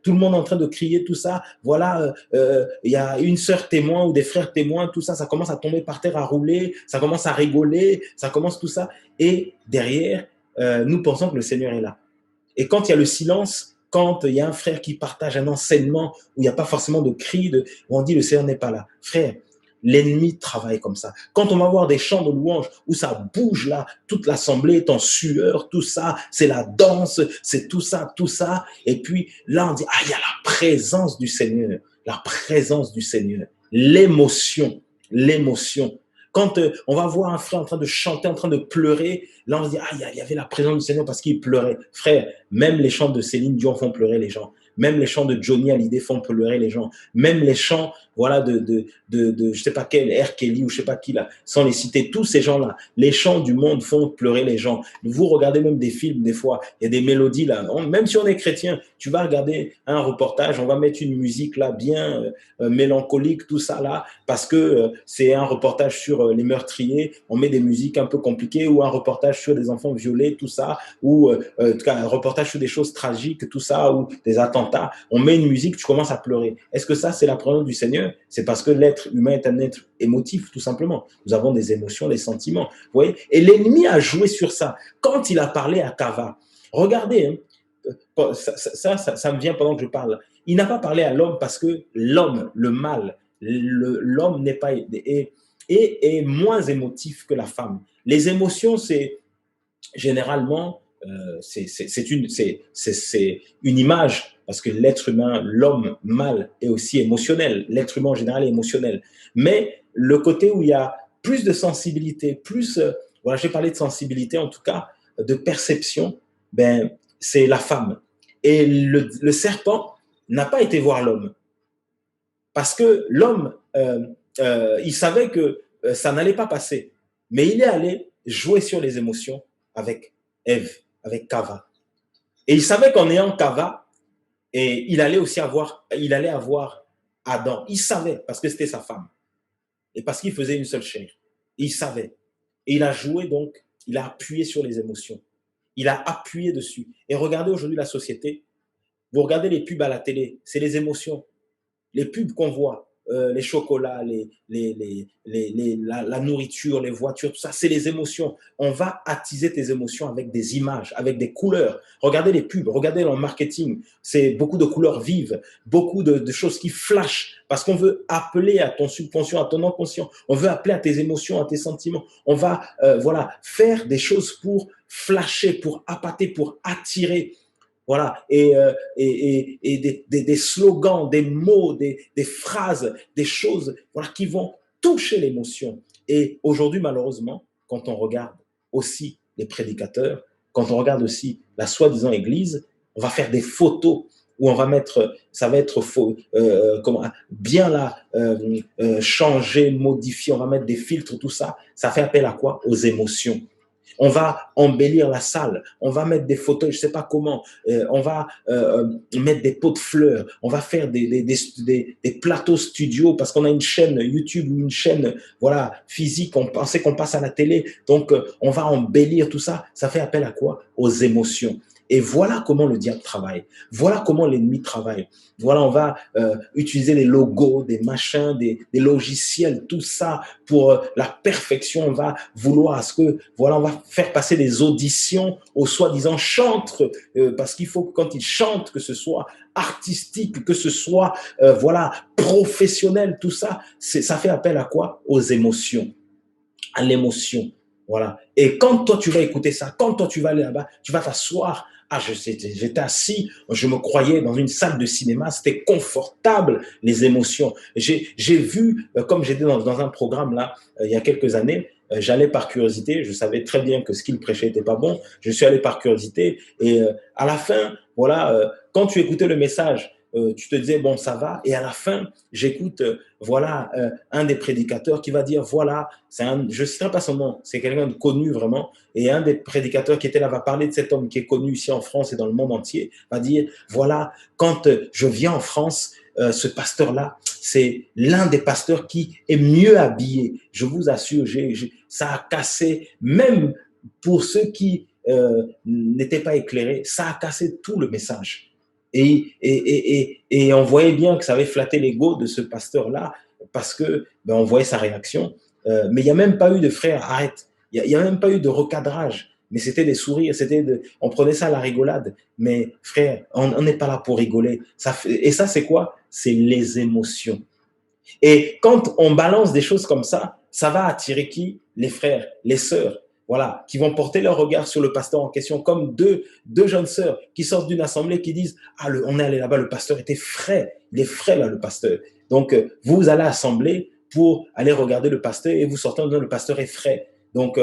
tout le monde est en train de crier tout ça. Voilà, il y a une sœur témoin ou des frères témoins, tout ça, ça commence à tomber par terre, à rouler, ça commence à rigoler, ça commence tout ça. Et derrière, nous pensons que le Seigneur est là. Et quand il y a le silence, quand il y a un frère qui partage un enseignement où il n'y a pas forcément de cris, où on dit le Seigneur n'est pas là. Frère, l'ennemi travaille comme ça. Quand on va voir des chants de louange où ça bouge là, toute l'assemblée est en sueur, tout ça, c'est la danse, c'est tout ça, tout ça. Et puis là, on dit, ah, il y a la présence du Seigneur, la présence du Seigneur, l'émotion, l'émotion. Quand on va voir un frère en train de chanter, en train de pleurer, là on se dit, ah, il y avait la présence du Seigneur parce qu'il pleurait. Frère, même les chants de Céline Dion font pleurer les gens. Même les chants de Johnny Hallyday font pleurer les gens. Même les chants, voilà, je sais pas quel, R. Kelly ou je sais pas qui là, sans les citer, tous ces gens-là, les chants du monde font pleurer les gens. Vous regardez même des films, des fois, il y a des mélodies là. Même si on est chrétien, tu vas regarder un reportage, on va mettre une musique là bien mélancolique, tout ça là, parce que c'est un reportage sur les meurtriers, on met des musiques un peu compliquées, ou un reportage sur des enfants violés, tout ça, ou en tout cas, un reportage sur des choses tragiques, tout ça, ou des attentats, on met une musique, tu commences à pleurer. Est-ce que ça, c'est la présence du Seigneur? C'est parce que l'être humain est un être émotif, tout simplement. Nous avons des émotions, des sentiments. Vous voyez? Et l'ennemi a joué sur ça. Quand il a parlé à Kava, regardez, hein, ça me vient pendant que je parle. Il n'a pas parlé à l'homme parce que l'homme, le mal, l'homme n'est pas est moins émotif que la femme. Les émotions, c'est généralement c'est une image parce que l'être humain, l'homme mâle est aussi émotionnel. L'être humain en général est émotionnel. Mais le côté où il y a plus de sensibilité, plus, voilà, j'ai parlé de sensibilité en tout cas, de perception, ben, c'est la femme. Et le serpent n'a pas été voir l'homme parce que l'homme, il savait que ça n'allait pas passer. Mais il est allé jouer sur les émotions avec Ève, avec Kava. Et il savait qu'en ayant Kava, et il allait avoir Adam. Il savait, parce que c'était sa femme. Et parce qu'il faisait une seule chair. Et il savait. Et il a joué donc, il a appuyé sur les émotions. Il a appuyé dessus. Et regardez aujourd'hui la société. Vous regardez les pubs à la télé, c'est les émotions. Les pubs qu'on voit, les chocolats, la nourriture, les voitures, tout ça, c'est les émotions. On va attiser tes émotions avec des images, avec des couleurs. Regardez les pubs, regardez le marketing. C'est beaucoup de couleurs vives, beaucoup de choses qui flashent parce qu'on veut appeler à ton subconscient, à ton inconscient. On veut appeler à tes émotions, à tes sentiments. On va voilà, faire des choses pour flasher, pour appâter, pour attirer. Voilà, et des slogans, des mots, des phrases, des choses voilà, qui vont toucher l'émotion. Et aujourd'hui, malheureusement, quand on regarde aussi les prédicateurs, quand on regarde aussi la soi-disant église, on va faire des photos où on va mettre, ça va être faux, bien là, changer, modifier, on va mettre des filtres, tout ça. Ça fait appel à quoi? Aux émotions. On va embellir la salle, on va mettre des fauteuils, je ne sais pas comment, on va mettre des pots de fleurs, on va faire des plateaux studio parce qu'on a une chaîne YouTube ou une chaîne voilà, physique, on pensait qu'on passe à la télé, donc on va embellir tout ça. Ça fait appel à quoi? Aux émotions. Et voilà comment le diable travaille. Voilà comment l'ennemi travaille. Voilà, on va utiliser les logos, des machins, des logiciels, tout ça pour la perfection. On va vouloir à ce que, voilà, on va faire passer des auditions aux soi-disant chantres, parce qu'il faut que quand ils chantent, que ce soit artistique, que ce soit, voilà, professionnel, tout ça, ça fait appel à quoi? Aux émotions, à l'émotion. Voilà. Et quand toi, tu vas écouter ça, quand toi, tu vas aller là-bas, tu vas t'asseoir. Ah, j'étais assis, je me croyais dans une salle de cinéma, c'était confortable, les émotions. J'ai vu, comme j'étais dans un programme là, il y a quelques années, j'allais par curiosité, je savais très bien que ce qu'il prêchait n'était pas bon, je suis allé par curiosité, et à la fin, voilà, quand tu écoutais le message, tu te disais, bon, ça va, et à la fin, j'écoute, voilà, un des prédicateurs qui va dire, voilà, je ne citerai pas son nom, c'est quelqu'un de connu vraiment, et un des prédicateurs qui était là va parler de cet homme qui est connu ici en France et dans le monde entier, va dire, voilà, quand je viens en France, ce pasteur-là, c'est l'un des pasteurs qui est mieux habillé. Je vous assure, ça a cassé, même pour ceux qui n'étaient pas éclairés, ça a cassé tout le message. Et on voyait bien que ça avait flatté l'ego de ce pasteur-là parce que on voyait sa réaction. Mais il n'y a même pas eu de frère, arrête. Il n'y a même pas eu de recadrage. Mais c'était des sourires, on prenait ça à la rigolade. Mais frère, on n'est pas là pour rigoler. Et ça, c'est quoi? C'est les émotions. Et quand on balance des choses comme ça va attirer qui? Les frères, les sœurs, voilà, qui vont porter leur regard sur le pasteur en question, comme deux jeunes sœurs qui sortent d'une assemblée qui disent « Ah, on est allé là-bas, le pasteur était frais, il est frais là, le pasteur. » Donc, vous allez assembler pour aller regarder le pasteur et vous sortez en disant « Le pasteur est frais. » Donc,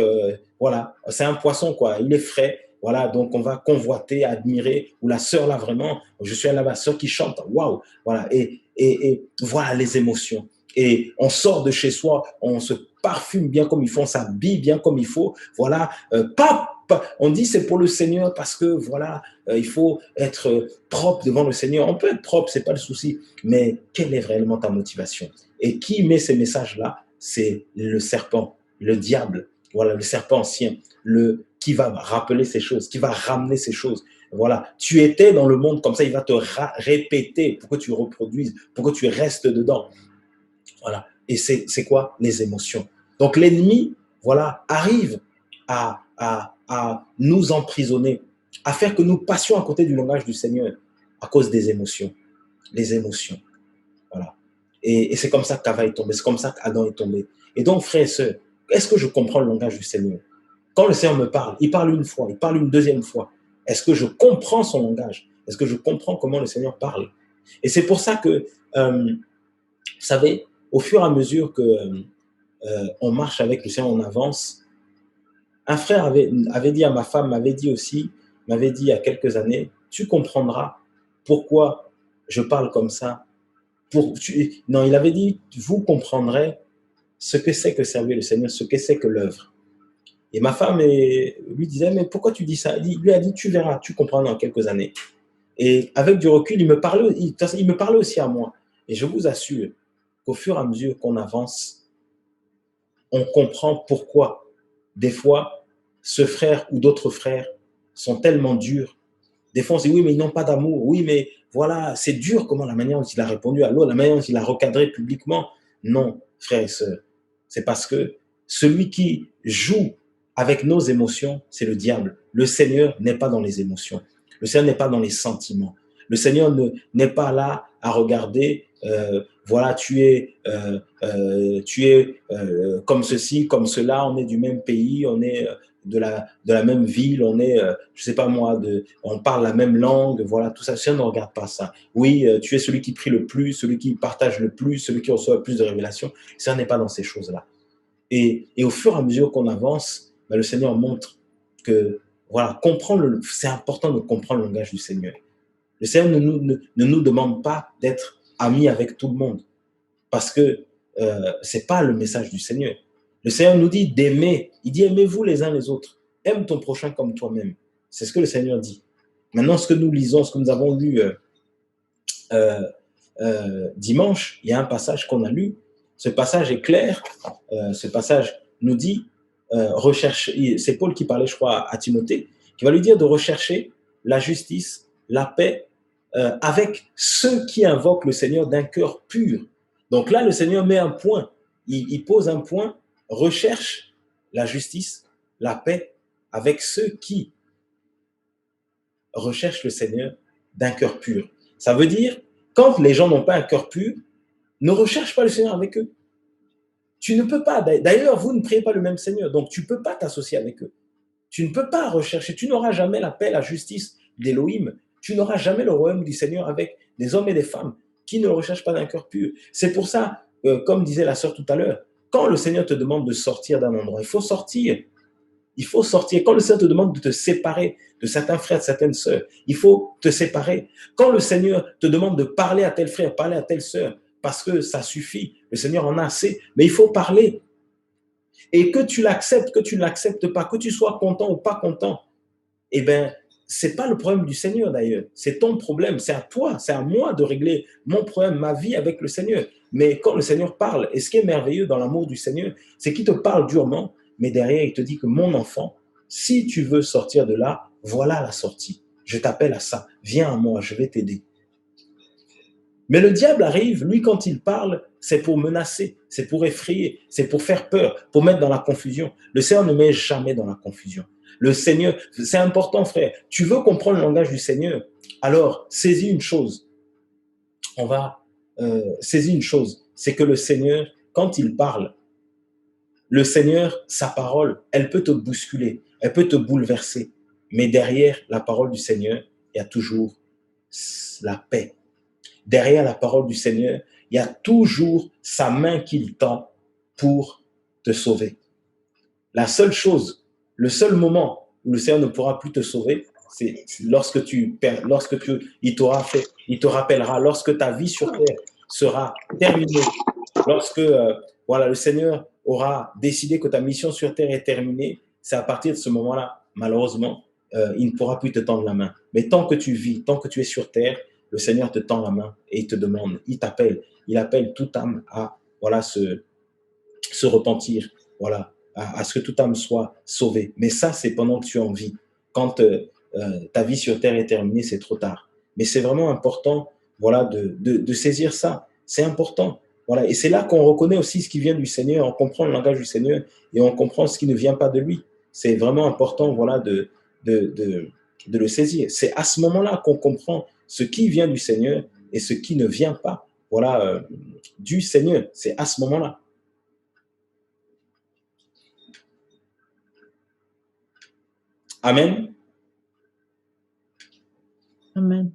voilà, c'est un poisson, quoi, il est frais. Voilà, donc on va convoiter, admirer, ou la sœur là vraiment, je suis là, la sœur qui chante, waouh, voilà, et voilà les émotions. Et on sort de chez soi, on se parfume bien comme il faut, on s'habille bien comme il faut, voilà, on dit c'est pour le Seigneur parce que voilà, il faut être propre devant le Seigneur. On peut être propre, c'est pas le souci, mais quelle est réellement ta motivation? Et qui met ces messages-là? C'est le serpent, le diable, voilà, le serpent ancien, qui va rappeler ces choses, qui va ramener ces choses. Voilà, tu étais dans le monde comme ça, il va te répéter pour que tu reproduises, pour que tu restes dedans. Voilà. Et c'est quoi? Les émotions. Donc l'ennemi, voilà, arrive à nous emprisonner, à faire que nous passions à côté du langage du Seigneur à cause des émotions. Les émotions. Voilà. Et c'est comme ça qu'Ava est tombé, c'est comme ça qu'Adam est tombé. Et donc, frères et sœurs, est-ce que je comprends le langage du Seigneur? Quand le Seigneur me parle, il parle une fois, il parle une deuxième fois. Est-ce que je comprends son langage? Est-ce que je comprends comment le Seigneur parle? Et c'est pour ça que, vous savez, au fur et à mesure que on marche avec le Seigneur, on avance. Un frère avait dit à ma femme, m'avait dit aussi, m'avait dit il y a quelques années, tu comprendras pourquoi je parle comme ça. Non, il avait dit, vous comprendrez ce que c'est que servir le Seigneur, ce que c'est que l'œuvre. Et ma femme lui disait, mais pourquoi tu dis ça? Il lui a dit, tu verras, tu comprendras dans quelques années. Et avec du recul, il me parlait aussi à moi. Et je vous assure qu'au fur et à mesure qu'on avance, on comprend pourquoi, des fois, ce frère ou d'autres frères sont tellement durs. Des fois, on se dit, oui, mais ils n'ont pas d'amour. Oui, mais voilà, c'est dur comment la manière dont il a répondu à l'autre, la manière dont il a recadré publiquement. Non, frères et sœurs, c'est parce que celui qui joue avec nos émotions, c'est le diable. Le Seigneur n'est pas dans les émotions. Le Seigneur n'est pas dans les sentiments. Le Seigneur n'est pas là à regarder, voilà, tu es comme ceci, comme cela, on est du même pays, on est de la même ville, on est, je sais pas moi, on parle la même langue, voilà, tout ça. Le Seigneur ne regarde pas ça. Oui, tu es celui qui prie le plus, celui qui partage le plus, celui qui reçoit le plus de révélations. Le Seigneur n'est pas dans ces choses-là. Et au fur et à mesure qu'on avance, le Seigneur montre que, voilà, c'est important de comprendre le langage du Seigneur. Le Seigneur ne nous demande pas d'être amis avec tout le monde parce que c'est pas le message du Seigneur. Le Seigneur nous dit d'aimer. Il dit aimez-vous les uns les autres. Aime ton prochain comme toi-même. C'est ce que le Seigneur dit. Maintenant, ce que nous lisons, ce que nous avons lu dimanche, il y a un passage qu'on a lu. Ce passage est clair. Ce passage nous dit c'est Paul qui parlait, je crois, à Timothée, qui va lui dire de rechercher la justice, la paix, avec ceux qui invoquent le Seigneur d'un cœur pur. Donc là, le Seigneur met un point, il pose un point, recherche la justice, la paix, avec ceux qui recherchent le Seigneur d'un cœur pur. Ça veut dire, quand les gens n'ont pas un cœur pur, ne recherche pas le Seigneur avec eux. Tu ne peux pas, d'ailleurs, vous ne priez pas le même Seigneur, donc tu ne peux pas t'associer avec eux. Tu ne peux pas rechercher, tu n'auras jamais la paix, la justice d'Élohim. Tu n'auras jamais le royaume du Seigneur avec des hommes et des femmes qui ne le recherchent pas d'un cœur pur. C'est pour ça, comme disait la sœur tout à l'heure, quand le Seigneur te demande de sortir d'un endroit, il faut sortir. Il faut sortir. Quand le Seigneur te demande de te séparer de certains frères, de certaines sœurs, il faut te séparer. Quand le Seigneur te demande de parler à tel frère, parler à telle sœur, parce que ça suffit, le Seigneur en a assez, mais il faut parler. Et que tu l'acceptes, que tu ne l'acceptes pas, que tu sois content ou pas content, eh bien, c'est pas le problème du Seigneur d'ailleurs. C'est ton problème. C'est à toi, c'est à moi de régler mon problème, ma vie avec le Seigneur. Mais quand le Seigneur parle, et ce qui est merveilleux dans l'amour du Seigneur, c'est qu'il te parle durement, mais derrière, il te dit que mon enfant, si tu veux sortir de là, voilà la sortie. Je t'appelle à ça. Viens à moi, je vais t'aider. Mais le diable arrive, lui, quand il parle, c'est pour menacer, c'est pour effrayer, c'est pour faire peur, pour mettre dans la confusion. Le Seigneur ne met jamais dans la confusion. Le Seigneur, c'est important, frère. Tu veux comprendre le langage du Seigneur, alors saisis une chose. On va saisir une chose, c'est que le Seigneur, quand il parle, le Seigneur, sa parole, elle peut te bousculer, elle peut te bouleverser. Mais derrière la parole du Seigneur, il y a toujours la paix. Derrière la parole du Seigneur, il y a toujours sa main qu'il tend pour te sauver. La seule chose, le seul moment où le Seigneur ne pourra plus te sauver, c'est il t'aura fait, il te rappellera, lorsque ta vie sur terre sera terminée, lorsque voilà, le Seigneur aura décidé que ta mission sur terre est terminée, c'est à partir de ce moment-là, malheureusement, il ne pourra plus te tendre la main. Mais tant que tu vis, tant que tu es sur terre, le Seigneur te tend la main et il te demande, il t'appelle, il appelle toute âme à voilà, se repentir, voilà, à ce que toute âme soit sauvée. Mais ça, c'est pendant que tu es en vie. Quand ta vie sur terre est terminée, c'est trop tard. Mais c'est vraiment important, voilà, de saisir ça. C'est important. Voilà. Et c'est là qu'on reconnaît aussi ce qui vient du Seigneur, on comprend le langage du Seigneur et on comprend ce qui ne vient pas de lui. C'est vraiment important, voilà, de le saisir. C'est à ce moment-là qu'on comprend ce qui vient du Seigneur et ce qui ne vient pas, voilà, du Seigneur. C'est à ce moment-là. Amen. Amen.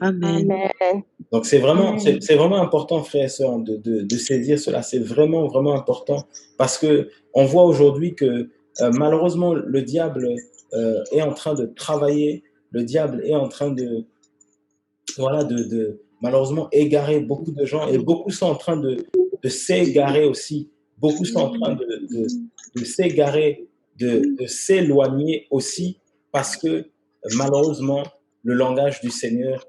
Amen. Amen. Donc, c'est vraiment important, frères et sœurs, de saisir cela. C'est vraiment, vraiment important parce que on voit aujourd'hui que malheureusement, le diable est en train de travailler. Le diable est en train voilà, malheureusement égarer beaucoup de gens et beaucoup sont en train de s'égarer aussi. Beaucoup sont en train de s'égarer, de s'éloigner aussi parce que malheureusement, le langage du Seigneur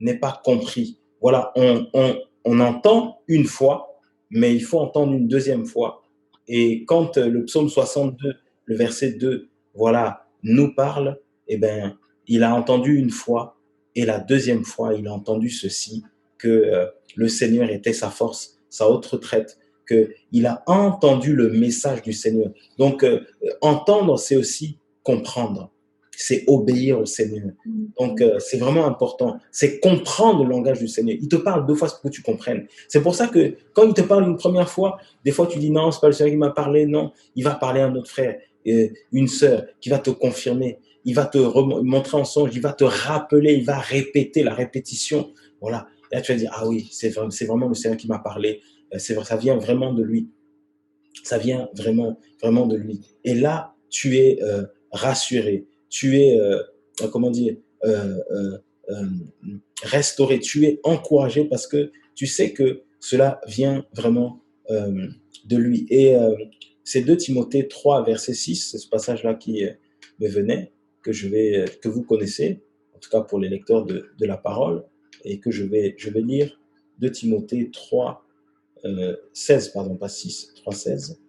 n'est pas compris. Voilà, on entend une fois, mais il faut entendre une deuxième fois. Et quand le psaume 62, le verset 2, voilà, nous parle, eh ben, il a entendu une fois, et la deuxième fois, il a entendu ceci, que le Seigneur était sa force, sa haute retraite, qu'il a entendu le message du Seigneur. Donc, entendre, c'est aussi comprendre, c'est obéir au Seigneur. Donc, c'est vraiment important. C'est comprendre le langage du Seigneur. Il te parle 2 fois pour que tu comprennes. C'est pour ça que quand il te parle une première fois, des fois tu dis non, c'est pas le Seigneur qui m'a parlé. Non, il va parler à un autre frère, une sœur qui va te confirmer. Il va te montrer en songe, il va te rappeler, il va répéter la répétition. Voilà. Et là, tu vas dire, ah oui, c'est vraiment le Seigneur qui m'a parlé. C'est vrai, ça vient vraiment de lui. Ça vient vraiment, vraiment de lui. Et là, tu es rassuré. Tu es, comment dire, restauré. Tu es encouragé parce que tu sais que cela vient vraiment de lui. Et c'est 2 Timothée 3, verset 6, c'est ce passage-là qui me venait, que vous connaissez, en tout cas pour les lecteurs de la parole, et que je vais lire 2 Timothée 3, 16, pardon, pas 6, 3, 16,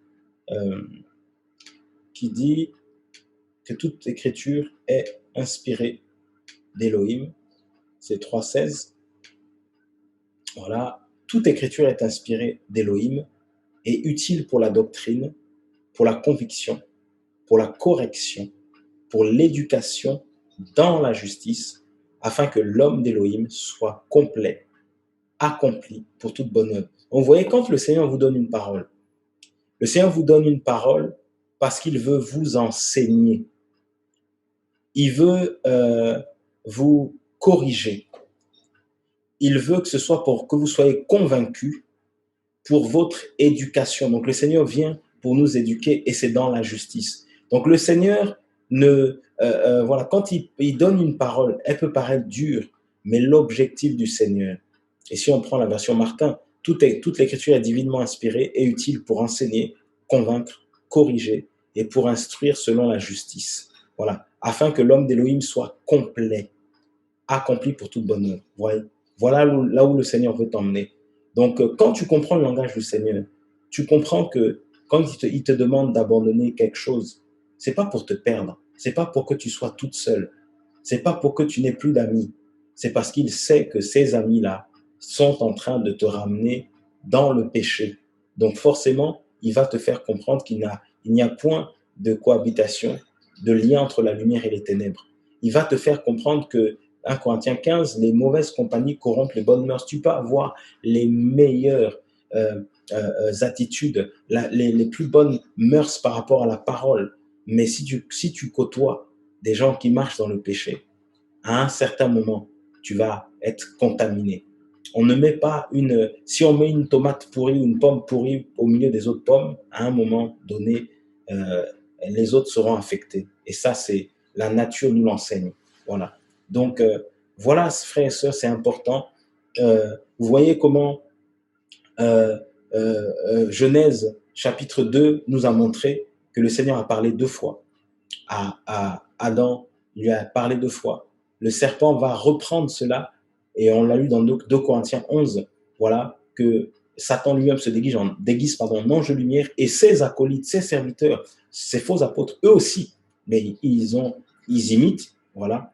qui dit que toute écriture est inspirée d'Élohim. C'est 3, 16. Voilà, toute écriture est inspirée d'Élohim et utile pour la doctrine, pour la conviction, pour la correction, pour l'éducation dans la justice, afin que l'homme d'Élohim soit complet, accompli pour toute bonne œuvre. Donc, vous voyez, quand le Seigneur vous donne une parole, le Seigneur vous donne une parole parce qu'il veut vous enseigner. Il veut vous corriger. Il veut que ce soit pour que vous soyez convaincus pour votre éducation. Donc, le Seigneur vient pour nous éduquer et c'est dans la justice. Donc, le Seigneur voilà, quand il donne une parole, elle peut paraître dure, mais l'objectif du Seigneur, et si on prend la version Martin, toute l'écriture est divinement inspirée et utile pour enseigner, convaincre, corriger et pour instruire selon la justice. Voilà. afin que l'homme d'Élohim soit complet, accompli pour toute bonne œuvre. Voilà là où le Seigneur veut t'emmener. Donc, quand tu comprends le langage du Seigneur, tu comprends que quand il te demande d'abandonner quelque chose, c'est pas pour te perdre, c'est pas pour que tu sois toute seule, c'est pas pour que tu n'aies plus d'amis, c'est parce qu'il sait que ces amis-là sont en train de te ramener dans le péché. Donc forcément, il va te faire comprendre il n'y a point de cohabitation, de lien entre la lumière et les ténèbres. Il va te faire comprendre que 1 Corinthiens 15, les mauvaises compagnies corrompent les bonnes mœurs. Tu peux avoir les meilleures attitudes, les plus bonnes mœurs par rapport à la parole, mais si tu côtoies des gens qui marchent dans le péché, à un certain moment, tu vas être contaminé. On ne met pas si on met une tomate pourrie ou une pomme pourrie au milieu des autres pommes, à un moment donné, euh, les autres seront affectés. Et ça, c'est la nature nous l'enseigne. Voilà. Donc, voilà, frères et sœurs, c'est important. Vous voyez comment Genèse chapitre 2 nous a montré que le Seigneur a parlé 2 fois à Adam, il lui a parlé 2 fois. Le serpent va reprendre cela, et on l'a lu dans 2 Corinthiens 11, voilà, que Satan lui-même se déguise en ange de lumière, et ses acolytes, ses serviteurs, ses faux apôtres, eux aussi, mais ils imitent, voilà.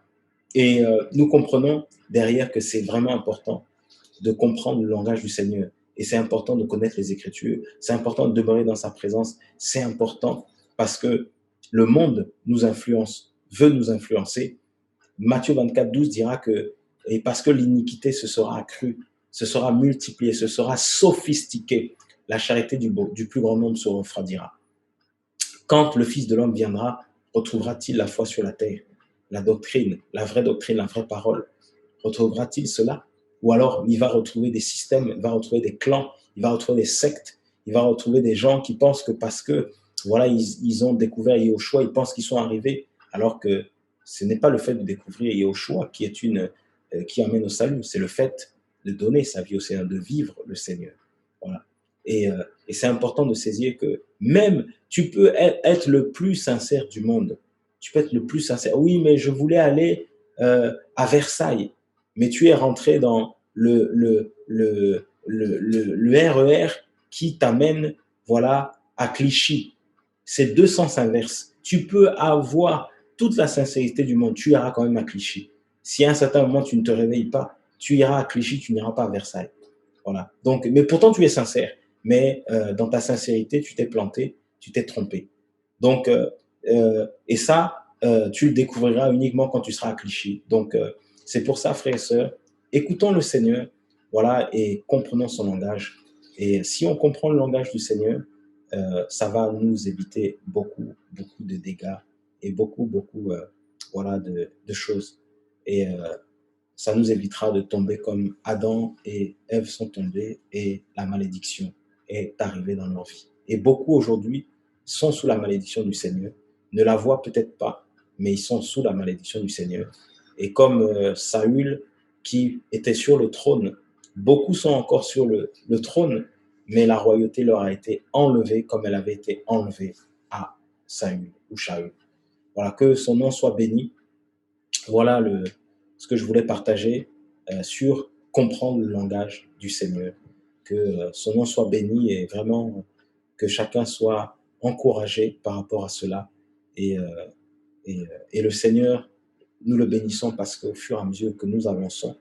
Et nous comprenons derrière que c'est vraiment important de comprendre le langage du Seigneur. Et c'est important de connaître les Écritures. C'est important de demeurer dans sa présence. C'est important parce que le monde nous influence, veut nous influencer. Matthieu 24, 12 dira que, et parce que l'iniquité se sera accrue, se sera multipliée, se sera sophistiquée, la charité du plus grand nombre se refroidira. Quand le Fils de l'homme viendra, retrouvera-t-il la foi sur la terre, la doctrine, la vraie parole? Retrouvera-t-il cela? Ou alors il va retrouver des systèmes, il va retrouver des clans, il va retrouver des sectes, il va retrouver des gens qui pensent que parce que voilà, ils ont découvert Yahushua, ils pensent qu'ils sont arrivés, alors que ce n'est pas le fait de découvrir Yahushua qui amène au salut, c'est le fait de donner sa vie au Seigneur, de vivre le Seigneur. Voilà. Et c'est important de saisir que même tu peux être le plus sincère du monde. Tu peux être le plus sincère. Oui, mais je voulais aller à Versailles, mais tu es rentré dans le RER qui t'amène, voilà, à Clichy. C'est deux sens inverses. Tu peux avoir toute la sincérité du monde, tu iras quand même à Clichy. Si à un certain moment tu ne te réveilles pas, tu iras à Clichy, tu n'iras pas à Versailles. Voilà. Donc, mais pourtant tu es sincère, mais dans ta sincérité, tu t'es planté, tu t'es trompé. Donc, et ça, tu le découvriras uniquement quand tu seras à Clichy. Donc, c'est pour ça, frères et sœurs, écoutons le Seigneur, voilà, et comprenons son langage. Et si on comprend le langage du Seigneur, ça va nous éviter beaucoup, beaucoup de dégâts et beaucoup, beaucoup, voilà, de choses. Et ça nous évitera de tomber comme Adam et Ève sont tombés et la malédiction est arrivée dans leur vie. Et beaucoup aujourd'hui sont sous la malédiction du Seigneur, ne la voient peut-être pas, mais ils sont sous la malédiction du Seigneur. Et comme Saül qui était sur le trône, beaucoup sont encore sur le trône, mais la royauté leur a été enlevée comme elle avait été enlevée à Saül ou Shaül. Voilà, que son nom soit béni. Voilà ce que je voulais partager sur comprendre le langage du Seigneur. Que son nom soit béni et vraiment que chacun soit encouragé par rapport à cela. Et, euh, et le Seigneur, nous le bénissons parce qu'au fur et à mesure que nous avançons,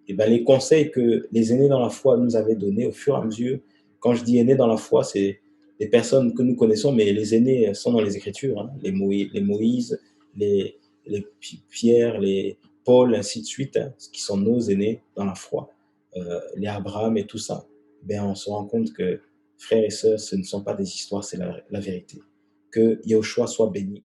et ben les conseils que les aînés dans la foi nous avaient donnés au fur et à mesure, quand je dis aînés dans la foi, c'est les personnes que nous connaissons, mais les aînés sont dans les Écritures, hein, les Moïse, les Pierre, les Paul, ainsi de suite, hein, qui sont nos aînés dans la foi, les Abraham et tout ça. Ben, on se rend compte que frères et sœurs, ce ne sont pas des histoires, c'est la vérité. Que Yahushua soit béni.